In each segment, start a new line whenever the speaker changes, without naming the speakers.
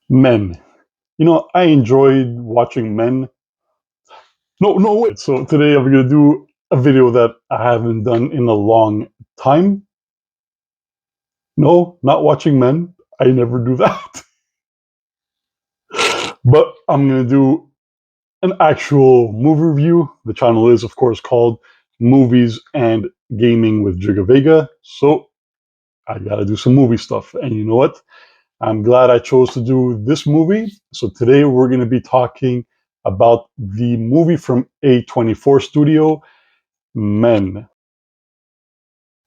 Men. I enjoyed watching men. No, no, wait. So today I'm going to do a video that I haven't done in a long time. No, not watching men. I never do that. But I'm going to do an actual movie review. The channel is, of course, called Movies and Gaming with Jiga Vega. So I got to do some movie stuff. And you know what? I'm glad I chose to do this movie. So today we're going to be talking about the movie from A24 Studio, Men.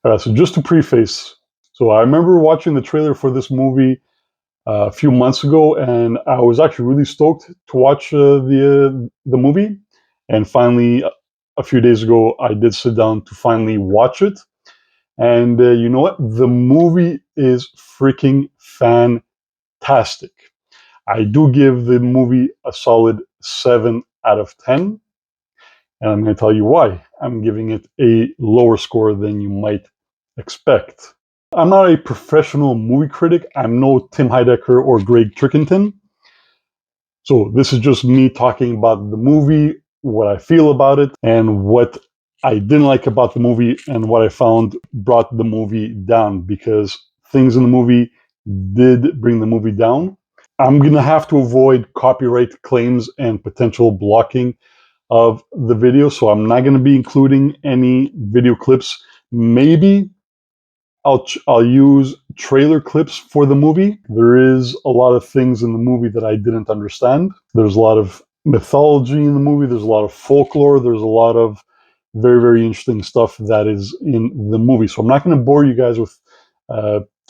So just to preface, so I remember watching the trailer for this movie a few months ago, and I was actually really stoked to watch the movie. And finally, a few days ago, I did sit down to finally watch it. And you know what? The movie is freaking fantastic. I do give the movie a solid 7 out of 10. And I'm going to tell you why. I'm giving it a lower score than you might expect. I'm not a professional movie critic. I'm no Tim Heidecker or Greg Turkington. So this is just me talking about the movie, what I feel about it, and what I didn't like about the movie, and what I found brought the movie down, because things in the movie did bring the movie down. I'm going to have to avoid copyright claims and potential blocking of the video, so I'm not going to be including any video clips. Maybe I'll use trailer clips for the movie. There is a lot of things in the movie that I didn't understand. There's a lot of mythology in the movie. There's a lot of folklore. There's a lot of very, very interesting stuff that is in the movie. So I'm not going to bore you guys with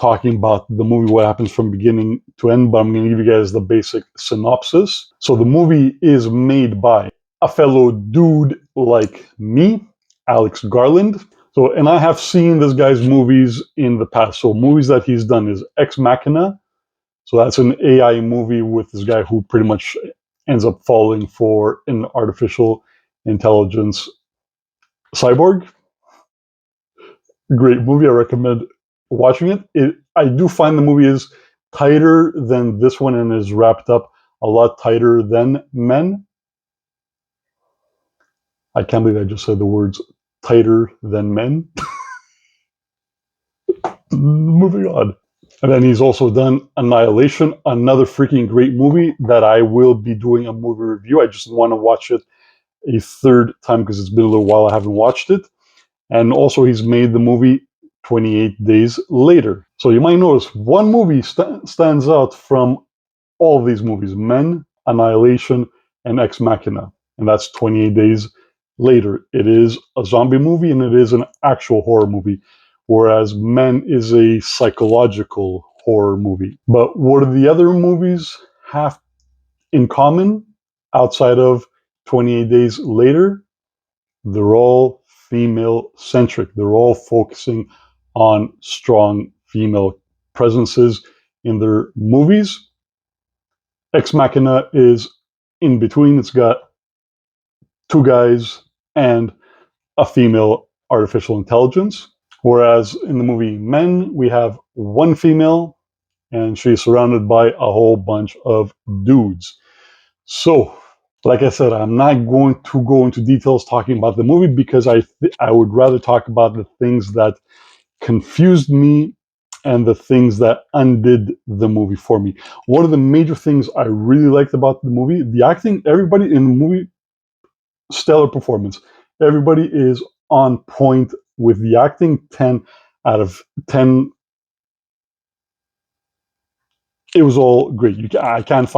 talking about the movie, what happens from beginning to end, but I'm going to give you guys the basic synopsis. So the movie is made by a fellow dude like me, Alex Garland. So, and I have seen this guy's movies in the past. So, movies that he's done is Ex Machina. So, that's an AI movie with this guy who pretty much ends up falling for an artificial intelligence cyborg. Great movie. I recommend watching it. I do find the movie is tighter than this one and is wrapped up a lot tighter than Men. I can't believe I just said the words tighter than Men. Moving on. And then he's also done Annihilation, another freaking great movie that I will be doing a movie review. I just want to watch it a third time because it's been a little while I haven't watched it. And also he's made the movie 28 Days Later. So you might notice one movie stands out from all of these movies: Men, Annihilation, and Ex Machina. And that's 28 Days Later. It is a zombie movie and it is an actual horror movie, whereas Men is a psychological horror movie. But what do the other movies have in common outside of 28 Days Later? They're all female centric. They're all focusing on strong female presences in their movies. Ex Machina is in between. It's got two guys and a female artificial intelligence. Whereas in the movie Men, we have one female and she's surrounded by a whole bunch of dudes. So, like I said, I'm not going to go into details talking about the movie because I would rather talk about the things that confused me and the things that undid the movie for me. One of the major things I really liked about the movie, the acting, everybody in the movie, stellar performance. Everybody is on point with the acting. 10 out of 10. It was all great. You can't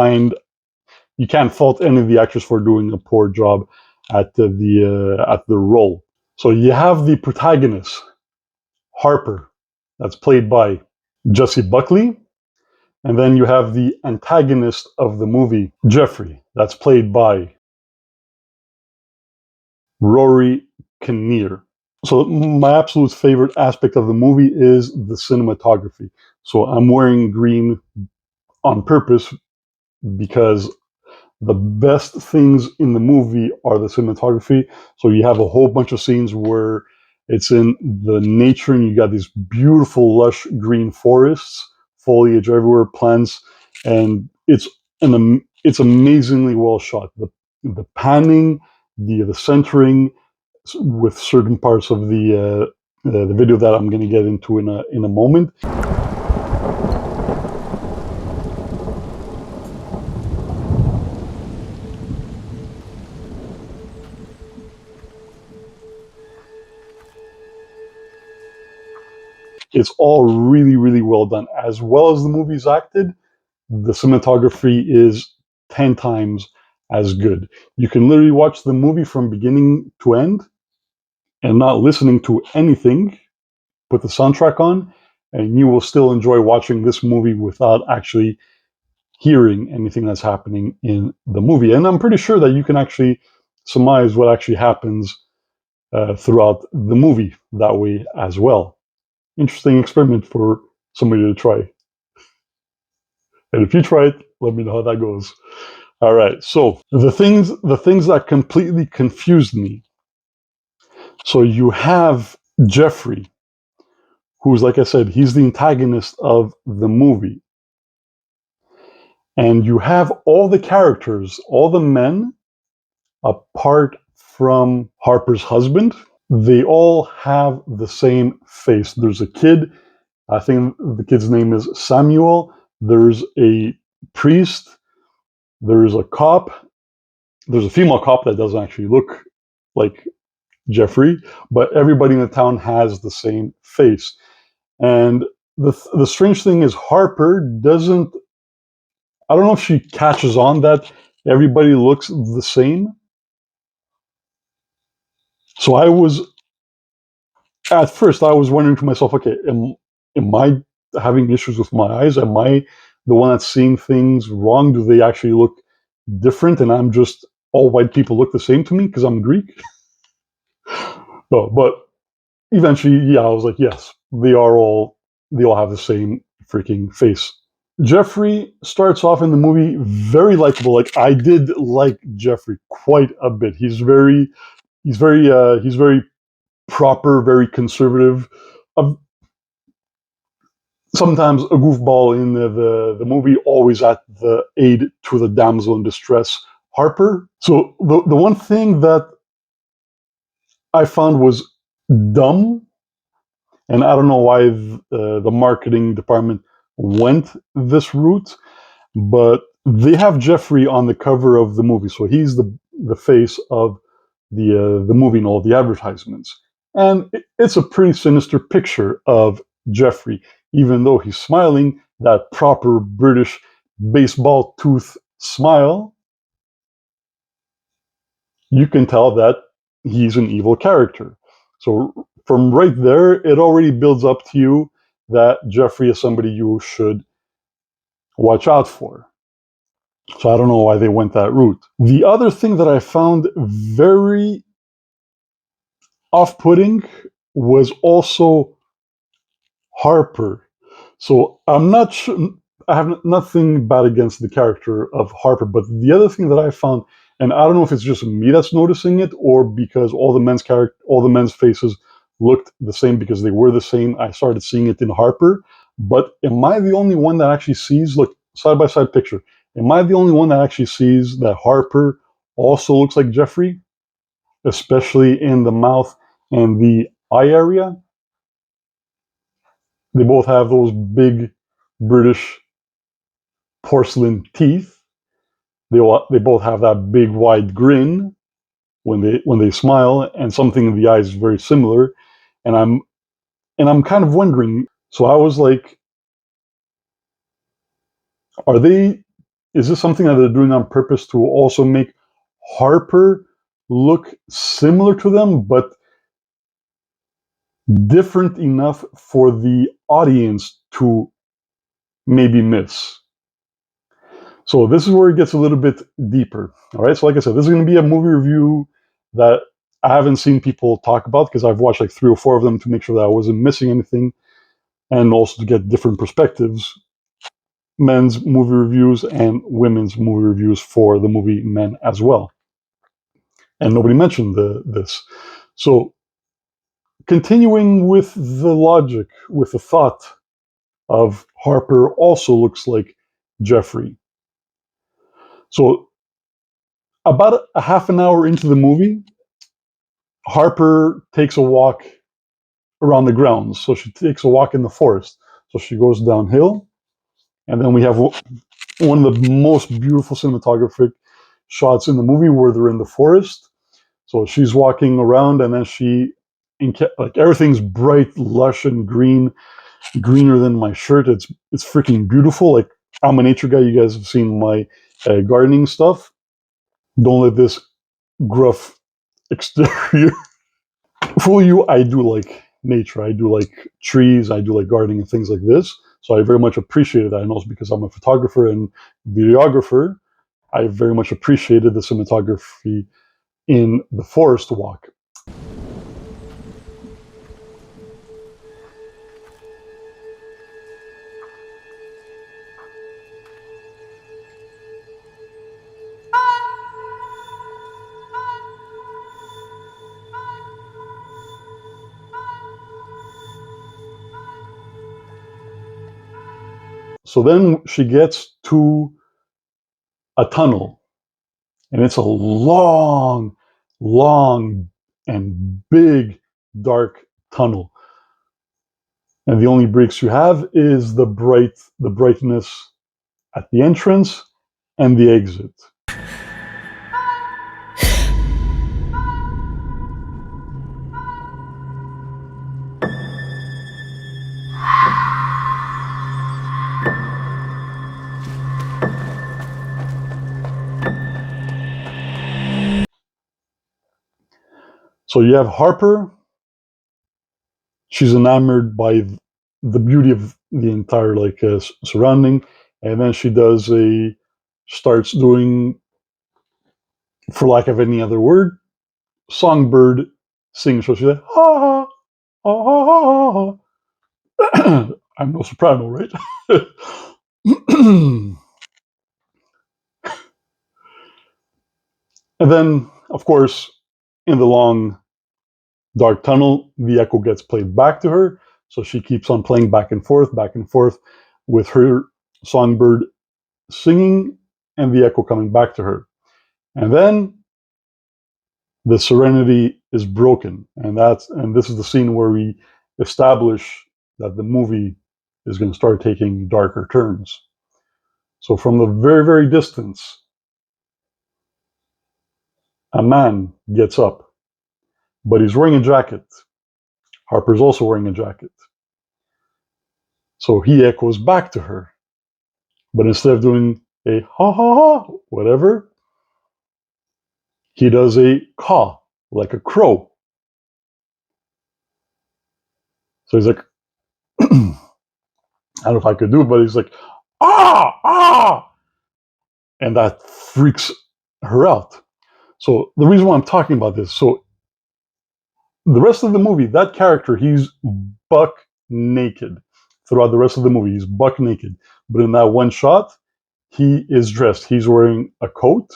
fault any of the actors for doing a poor job at the role. So you have the protagonist, Harper, that's played by Jessie Buckley. And then you have the antagonist of the movie, Jeffrey, that's played by Rory Kinnear. So my absolute favorite aspect of the movie is the cinematography. So I'm wearing green on purpose because the best things in the movie are the cinematography. So you have a whole bunch of scenes where it's in the nature and you got these beautiful lush green forests, foliage everywhere, plants, and it's amazingly well shot. The panning, the centering with certain parts of the video that I'm going to get into in a moment. It's all really, really well done. As well as the movie's acted, the cinematography is 10 times as good. You can literally watch the movie from beginning to end and not listening to anything, put the soundtrack on, and you will still enjoy watching this movie without actually hearing anything that's happening in the movie. And I'm pretty sure that you can actually surmise what actually happens throughout the movie that way as well. Interesting experiment for somebody to try. And if you try it, let me know how that goes. All right. So the things that completely confused me. So you have Jeffrey, who's, like I said, he's the antagonist of the movie. And you have all the characters, all the men, apart from Harper's husband. They all have the same face. There's a kid. I think the kid's name is Samuel. There's a priest. There's a cop. There's a female cop that doesn't actually look like Jeffrey, but everybody in the town has the same face. And the strange thing is Harper doesn't, I don't know if she catches on that everybody looks the same. So at first I was wondering to myself, okay, am I having issues with my eyes? Am I the one that's seeing things wrong? Do they actually look different and I'm just, all white people look the same to me because I'm Greek? No, but eventually, yeah, I was like, yes, they all have the same freaking face. Jeffrey starts off in the movie very likable. Like, I did like Jeffrey quite a bit. He's very proper, very conservative. Uh, Sometimes a goofball in the movie, always at the aid to the damsel in distress, Harper. So the one thing that I found was dumb, and I don't know why the marketing department went this route, but they have Jeffrey on the cover of the movie, so he's the face of the movie and all the advertisements, and it's a pretty sinister picture of Jeffrey, even though he's smiling that proper British baseball tooth smile. You can tell that he's an evil character. So from right there, it already builds up to you that Jeffrey is somebody you should watch out for. So I don't know why they went that route. The other thing that I found very off-putting was also Harper. So I'm not sure. I have nothing bad against the character of Harper, but the other thing that I found, and I don't know if it's just me that's noticing it, or because all the men's faces looked the same because they were the same. I started seeing it in Harper. But am I the only one that actually sees? Look, side by side picture. Am I the only one that actually sees that Harper also looks like Jeffrey, especially in the mouth and the eye area? They both have those big British porcelain teeth. They both have that big wide grin when they smile, and something in the eyes is very similar. And I'm kind of wondering. So I was like, are they? Is this something that they're doing on purpose to also make Harper look similar to them, but different enough for the audience to maybe miss? So this is where it gets a little bit deeper. All right. So like I said, this is going to be a movie review that I haven't seen people talk about because I've watched like 3 or 4 of them to make sure that I wasn't missing anything, and also to get different perspectives, men's movie reviews and women's movie reviews for the movie Men as well. And nobody mentioned this. So continuing with the logic, with the thought of Harper also looks like Jeffrey. So about a half an hour into the movie, Harper takes a walk around the grounds. So she takes a walk in the forest. So she goes downhill, and then we have one of the most beautiful cinematographic shots in the movie where they're in the forest. So she's walking around, and then like everything's bright, lush, and greener than my shirt. It's freaking beautiful. Like I'm a nature guy. You guys have seen my gardening stuff. Don't let this gruff exterior fool you. I do like nature. I do like trees. I do like gardening and things like this. So I very much appreciated that. And also because I'm a photographer and videographer, I very much appreciated the cinematography in the forest walk. So then she gets to a tunnel, and it's a long, long, and big, dark tunnel. And the only breaks you have is the brightness at the entrance and the exit. So you have Harper. She's enamored by the beauty of the entire surrounding, and then starts doing, for lack of any other word, songbird singing. So she's like, ha ha ha ha ha. I'm no soprano, right? And then, of course, in the long dark tunnel, the echo gets played back to her. So she keeps on playing back and forth with her songbird singing and the echo coming back to her. And then the serenity is broken. And this is the scene where we establish that the movie is going to start taking darker turns. So from the very, very distance, a man gets up, but he's wearing a jacket. Harper's also wearing a jacket. So he echoes back to her. But instead of doing a ha ha ha, whatever, he does a caw, like a crow. So he's like, I don't know if I could do it, but he's like, ah, ah. And that freaks her out. So the reason why I'm talking about this, so the rest of the movie, that character, he's buck naked. Throughout the rest of the movie, he's buck naked. But in that one shot, he is dressed. He's wearing a coat.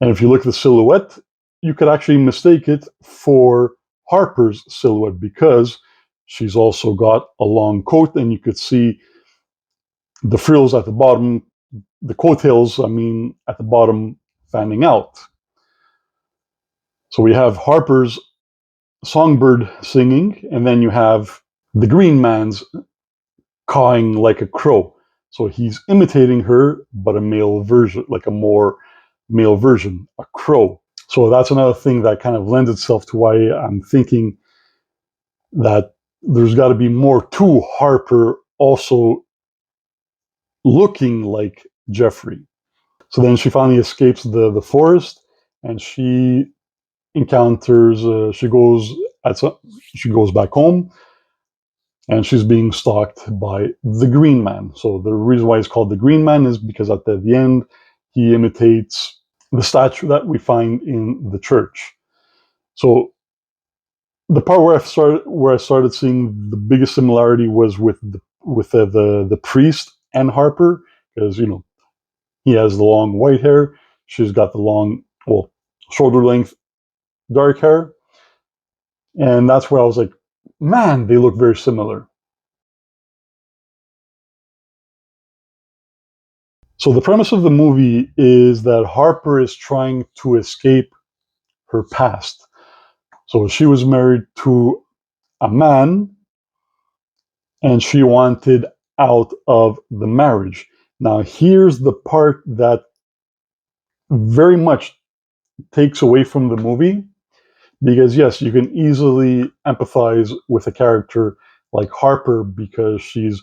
And if you look at the silhouette, you could actually mistake it for Harper's silhouette because she's also got a long coat, and you could see the frills at the bottom, the coattails, at the bottom fanning out. So we have Harper's songbird singing, and then you have the Green Man's cawing like a crow. So he's imitating her, but a male version, like a more male version, a crow. So that's another thing that kind of lends itself to why I'm thinking that there's got to be more to Harper also looking like Jeffrey. So then she finally escapes the forest, and she encounters. She goes back home, and she's being stalked by the Green Man. So the reason why he's called the Green Man is because at the end he imitates the statue that we find in the church. So the part where I started seeing the biggest similarity was with the priest and Harper, because he has the long white hair, she's got the long, well, shoulder length dark hair, and that's where I was like, man, they look very similar. So the premise of the movie is that Harper is trying to escape her past. So she was married to a man and she wanted out of the marriage. Now, here's the part that very much takes away from the movie because, yes, you can easily empathize with a character like Harper because she's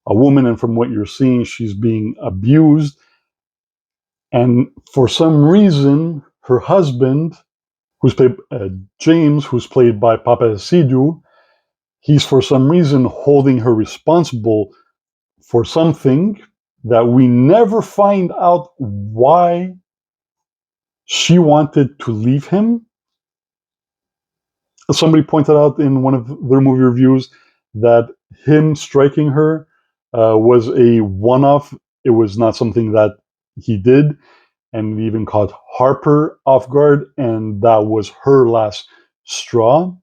a woman, and from what you're seeing, she's being abused. And for some reason, her husband, who's played James, who's played by Papa Sidu, he's for some reason holding her responsible for something that we never find out why she wanted to leave him. Somebody pointed out in one of their movie reviews that him striking her was a one-off. It was not something that he did, and it even caught Harper off guard, and that was her last straw.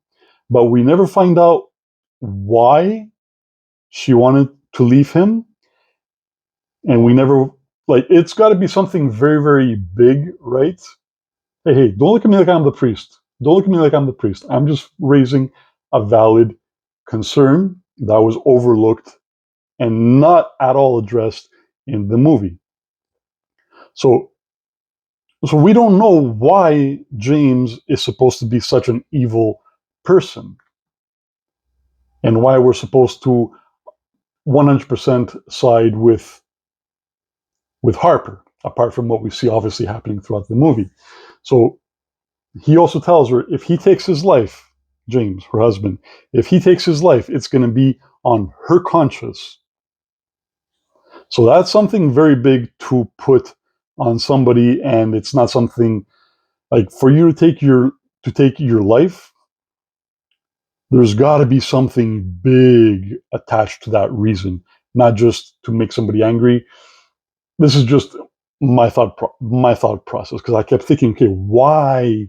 But we never find out why she wanted to leave him, and we never like. It's got to be something very, very big, right? Hey, don't look at me like I'm the priest. Don't look at me like I'm the priest. I'm just raising a valid concern that was overlooked and not at all addressed in the movie. So, so we don't know why James is supposed to be such an evil person and why we're supposed to 100% side with Harper, apart from what we see obviously happening throughout the movie. So he also tells her if he takes his life, James, her husband, if he takes his life, it's going to be on her conscience. So that's something very big to put on somebody, and it's not something like for you to take your life. There's got to be something big attached to that reason, not just to make somebody angry. This is just my thought process because I kept thinking, okay, why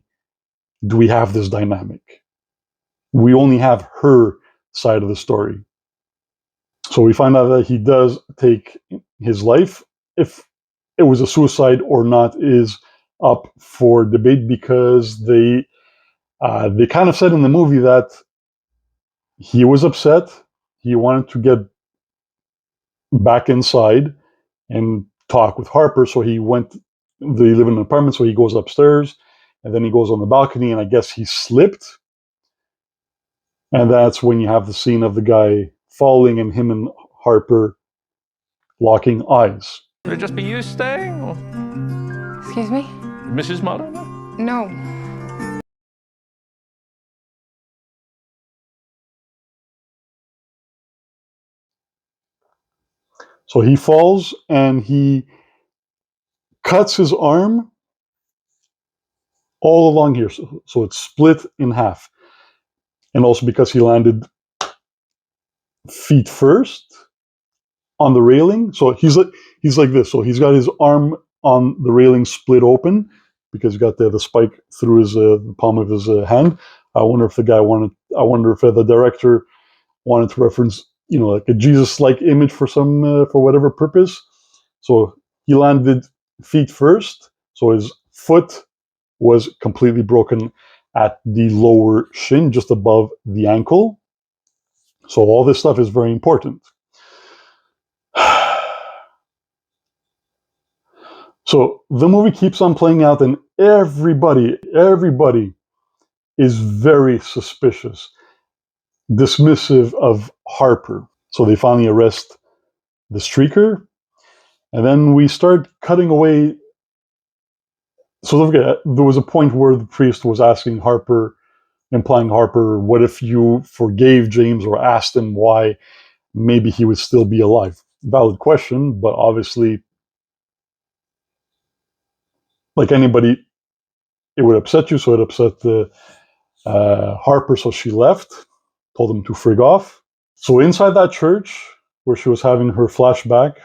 do we have this dynamic? We only have her side of the story. So we find out that he does take his life. If it was a suicide or not is up for debate because they kind of said in the movie that he was upset. He wanted to get back inside and talk with Harper. So he went, they live in an apartment. So he goes upstairs and then he goes on the balcony and I guess he slipped. And that's when you have the scene of the guy falling and him and Harper locking eyes.
Would it just be you staying, or
Excuse me?
Mrs. Muller?
No.
So he falls and he cuts his arm all along here. So it's split in half. And also because he landed feet first on the railing. So he's like this. So he's got his arm on the railing split open because he's got the spike through his the palm of his hand. I wonder if the guy wanted. I wonder if the director wanted to reference, like a Jesus-like image for for whatever purpose. So he landed feet first. So his foot was completely broken at the lower shin, just above the ankle. So all this stuff is very important. So the movie keeps on playing out, and everybody is very suspicious, dismissive of Harper. So they finally arrest the streaker, and then we start cutting away. So don't forget, there was a point where the priest was asking Harper, implying Harper, what if you forgave James or asked him why maybe he would still be alive? Valid question, but obviously, like anybody, it would upset you, so it upset the Harper, so she left, told him to frig off. So inside that church where she was having her flashback,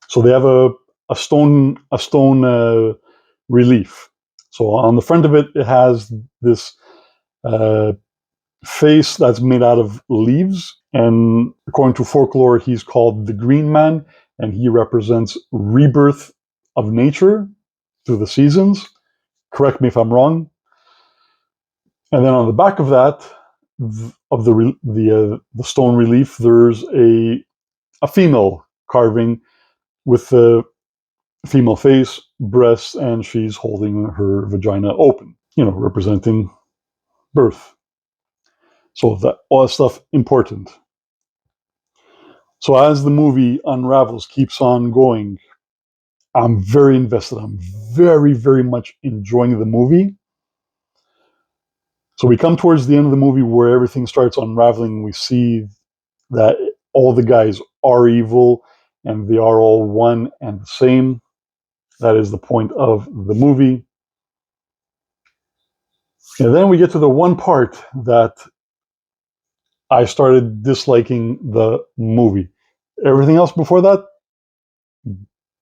so they have a stone relief. So on the front of it, it has this uh, face that's made out of leaves, and according to folklore, he's called the Green Man, and he represents rebirth of nature through the seasons. Correct me if I'm wrong. And then on the back of that, of the stone relief, there's a female carving with a female face, breasts, and she's holding her vagina open, representing birth. So that all that stuff important. So as the movie unravels, keeps on going, I'm very invested. I'm very, very much enjoying the movie. So we come towards the end of the movie where everything starts unraveling. We see that all the guys are evil and they are all one and the same. That is the point of the movie. And then we get to the one part that I started disliking the movie. Everything else before that,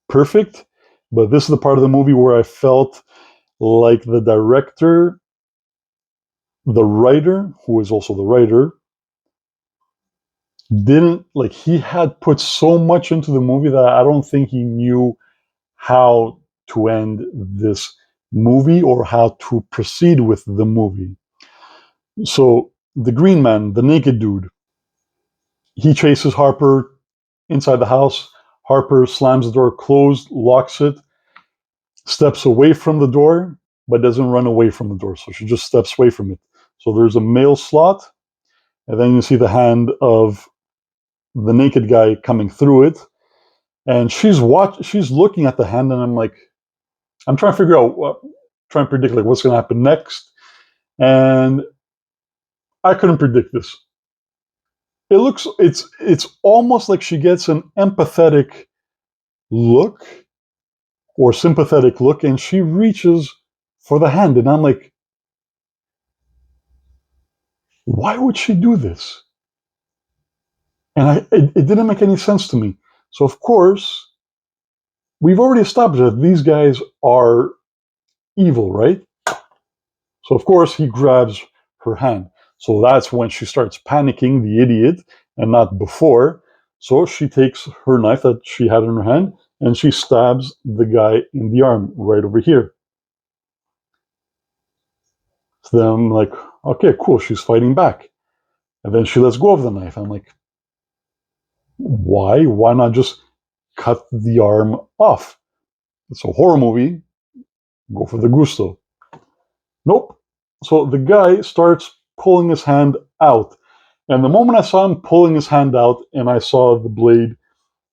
perfect. But this is the part of the movie where I felt like the director, the writer, who is also the writer, didn't, like, he had put so much into the movie that I don't think he knew how to end this movie or how to proceed with the movie. So the green man, the naked dude, he chases Harper inside the house. Harper slams the door closed, locks it, steps away from the door, but doesn't run away from the door. So she just steps away from it. So there's a mail slot, and then you see the hand of the naked guy coming through it. And she's looking at the hand, and I'm trying to figure out trying to predict like what's gonna happen next. And I couldn't predict this. It's almost like she gets an empathetic look or sympathetic look, and she reaches for the hand, and I'm like, why would she do this? And it didn't make any sense to me. So of course, we've already established that these guys are evil, right? So of course he grabs her hand. So that's when she starts panicking, the idiot, and not before. So she takes her knife that she had in her hand and she stabs the guy in the arm right over here. So then I'm like, okay, cool, she's fighting back. And then she lets go of the knife. I'm like, why? Why not just cut the arm off? It's a horror movie. Go for the gusto. Nope. So the guy starts pulling his hand out. And the moment I saw him pulling his hand out and I saw the blade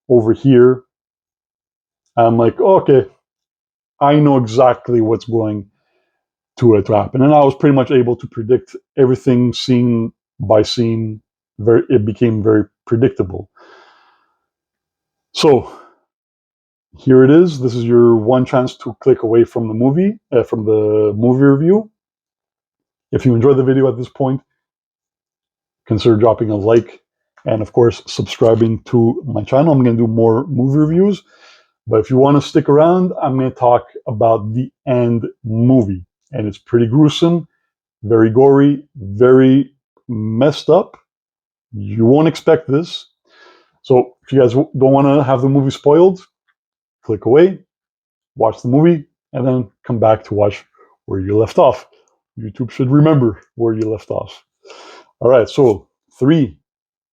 over here, I'm like, okay, I know exactly what's going to happen. And I was pretty much able to predict everything scene by scene. It became very predictable. So here it is. This is your one chance to click away from the movie review. If you enjoyed the video at this point, consider dropping a like and, of course, subscribing to my channel. I'm going to do more movie reviews. But if you want to stick around, I'm going to talk about the end movie. And it's pretty gruesome, very gory, very messed up. You won't expect this. So if you guys don't want to have the movie spoiled, click away, watch the movie, and then come back to watch where you left off. YouTube should remember where you left off. All right, so 3.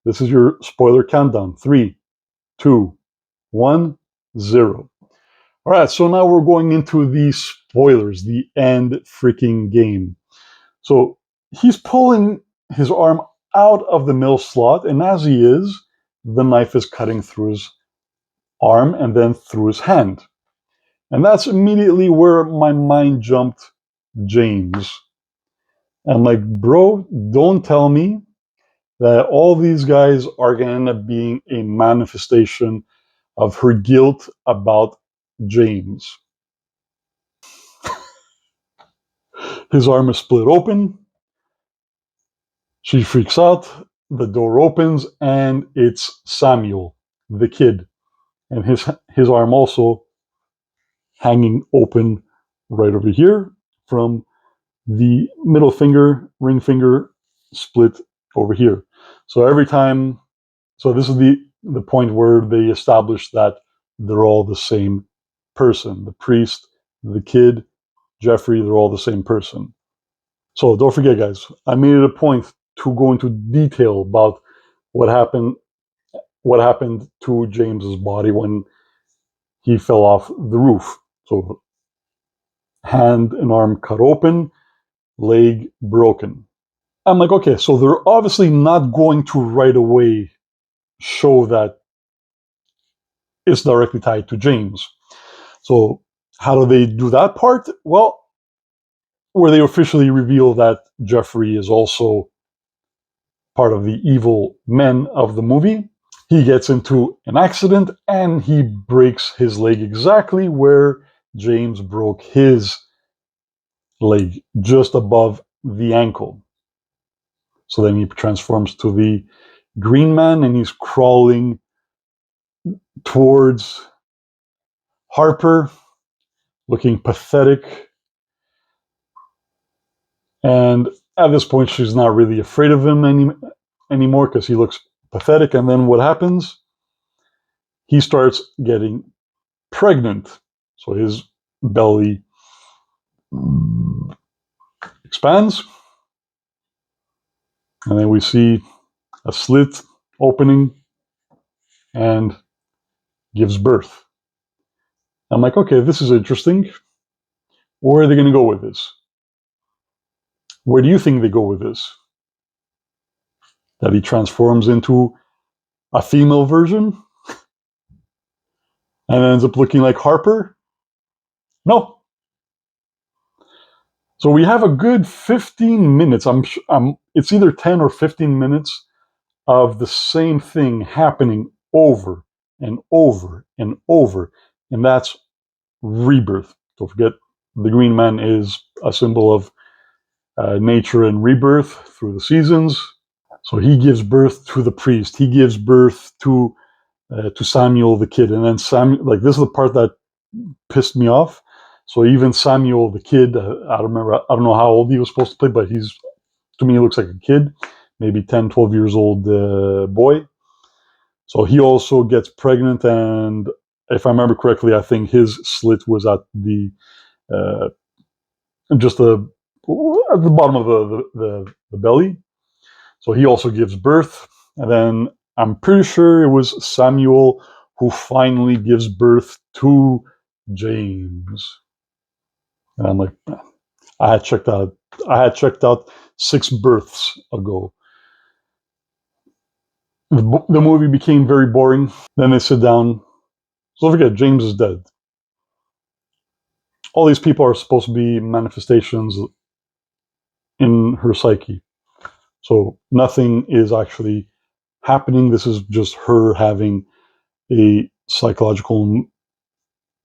This is your spoiler countdown. 3, 2, 1, 0. All right, so now we're going into the spoilers, the end freaking game. So he's pulling his arm out of the mill slot, and as he is, the knife is cutting through his arm and then through his hand. And that's immediately where my mind jumped James. I'm like, bro, don't tell me that all these guys are going to end up being a manifestation of her guilt about James. His arm is split open. She freaks out. The door opens, and it's Samuel, the kid. And his arm also hanging open right over here from the middle finger, ring finger, split over here. So every time, so this is the the point where they establish that they're all the same person. The priest, the kid, Jeffrey, they're all the same person. So don't forget, guys, I made it a point to go into detail about what happened to James's body when he fell off the roof. So hand and arm cut open, leg broken. I'm like, okay, so they're obviously not going to right away show that it's directly tied to James. So how do they do that part? Well, where they officially reveal that Jeffrey is also part of the evil men of the movie. He gets into an accident and he breaks his leg exactly where James broke his leg, just above the ankle. So then he transforms to the Green Man and he's crawling towards Harper, looking pathetic. And at this point, she's not really afraid of him anymore because he looks pathetic. And then what happens? He starts getting pregnant. So his belly expands. And then we see a slit opening and gives birth. I'm like, okay, this is interesting. Where are they going to go with this? Where do you think they go with this? That he transforms into a female version and ends up looking like Harper? No. So we have a good 15 minutes. It's either 10 or 15 minutes of the same thing happening over and over and over. And that's rebirth. Don't forget, the Green Man is a symbol of nature and rebirth through the seasons. So he gives birth to the priest. He gives birth to Samuel the kid, and then Samuel. Like, this is the part that pissed me off. So even Samuel the kid, I don't remember. I don't know how old he was supposed to play, but to me, he looks like a kid, maybe 10, 12 years old boy. So he also gets pregnant, and if I remember correctly, I think his slit was at the just at the bottom of the belly. So he also gives birth, and then I'm pretty sure it was Samuel who finally gives birth to James. And I'm like, I had checked out. I had checked out 6 births ago. The movie became very boring. Then they sit down. So don't forget, James is dead. All these people are supposed to be manifestations in her psyche. So nothing is actually happening. This is just her having a psychological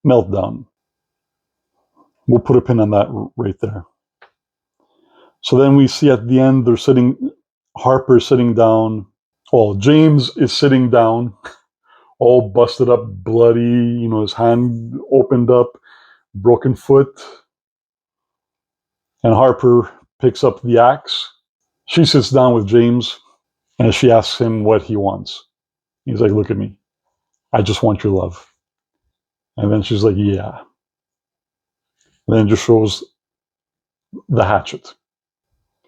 meltdown. We'll put a pin on that right there. So then we see at the end, Harper sitting down. Well, James is sitting down, all busted up, bloody, his hand opened up, broken foot. And Harper picks up the axe. She sits down with James and she asks him what he wants. He's like, look at me. I just want your love. And then she's like, yeah. And then it just shows the hatchet.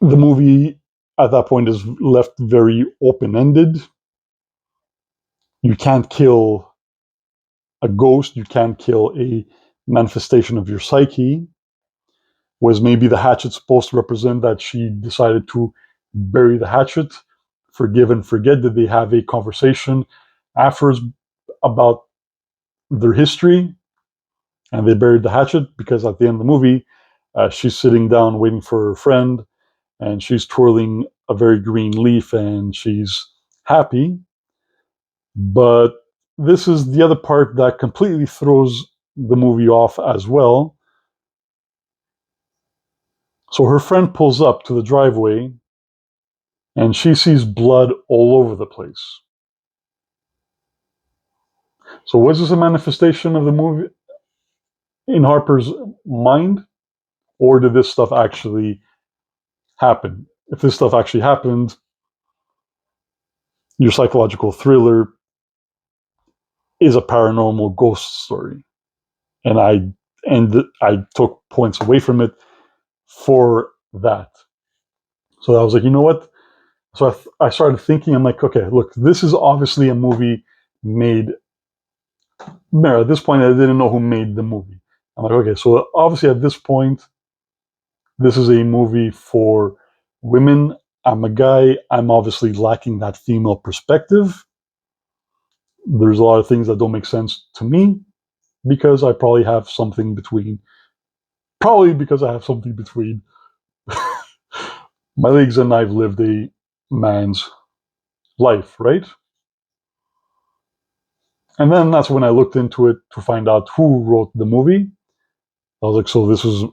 The movie at that point is left very open-ended. You can't kill a ghost. You can't kill a manifestation of your psyche. Was maybe the hatchet supposed to represent that she decided to bury the hatchet, forgive and forget? Did they have a conversation afterwards about their history and they buried the hatchet? Because at the end of the movie, she's sitting down waiting for her friend and she's twirling a very green leaf and she's happy. But this is the other part that completely throws the movie off as well. So her friend pulls up to the driveway and she sees blood all over the place. So was this a manifestation of the movie in Harper's mind? Or did this stuff actually happen? If this stuff actually happened, your psychological thriller is a paranormal ghost story, and I took points away from it for that. So I was like, you know what? So I started thinking. I'm like, okay, look, this is obviously a movie made. At this point, I didn't know who made the movie. I'm like, okay, so obviously at this point, this is a movie for women. I'm a guy. I'm obviously lacking that female perspective. There's a lot of things that don't make sense to me because I probably have something between. Probably because I have something between my legs and I've lived a man's life, right? And then that's when I looked into it to find out who wrote the movie. I was like, so this is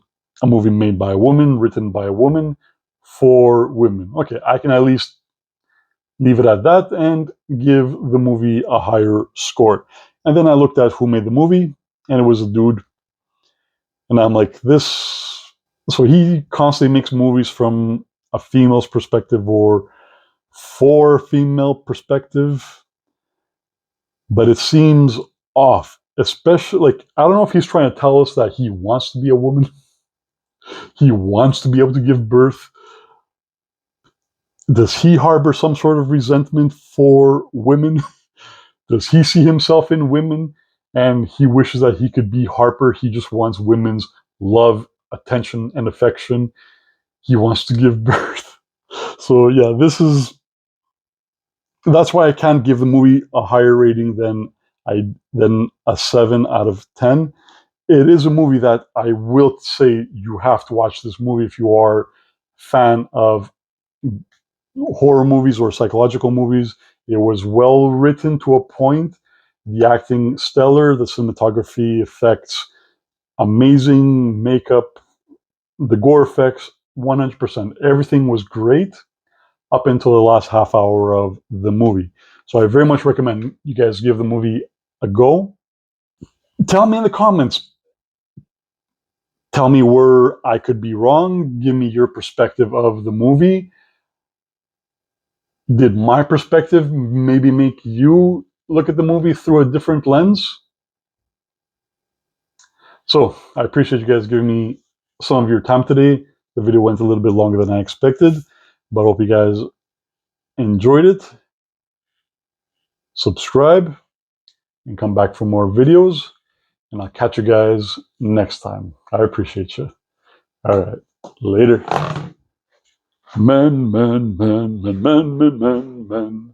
a movie made by a woman, written by a woman, for women. Okay, I can at least leave it at that and give the movie a higher score. And then I looked at who made the movie, and it was a dude. And I'm like, this. So he constantly makes movies from a female's perspective or for female perspective, but it seems off. Especially, like, I don't know if he's trying to tell us that he wants to be a woman, he wants to be able to give birth. Does he harbor some sort of resentment for women? Does he see himself in women and he wishes that he could be Harper? He just wants women's love, attention, and affection. He wants to give birth. So yeah, that's why I can't give the movie a higher rating than a 7 out of 10. It is a movie that I will say you have to watch this movie if you are a fan of horror movies or psychological movies. It was well written to a point. The acting stellar, the cinematography effects amazing, makeup, the gore effects 100%. Everything was great up until the last half hour of the movie. So I very much recommend you guys give the movie a go. Tell me in the comments. Tell me where I could be wrong. Give me your perspective of the movie. Did my perspective maybe make you look at the movie through a different lens? So I appreciate you guys giving me some of your time today. The video went a little bit longer than I expected, but I hope you guys enjoyed it. Subscribe and come back for more videos, and I'll catch you guys next time. I appreciate you. All right, later. Man, man, man, man, man, man, man, man.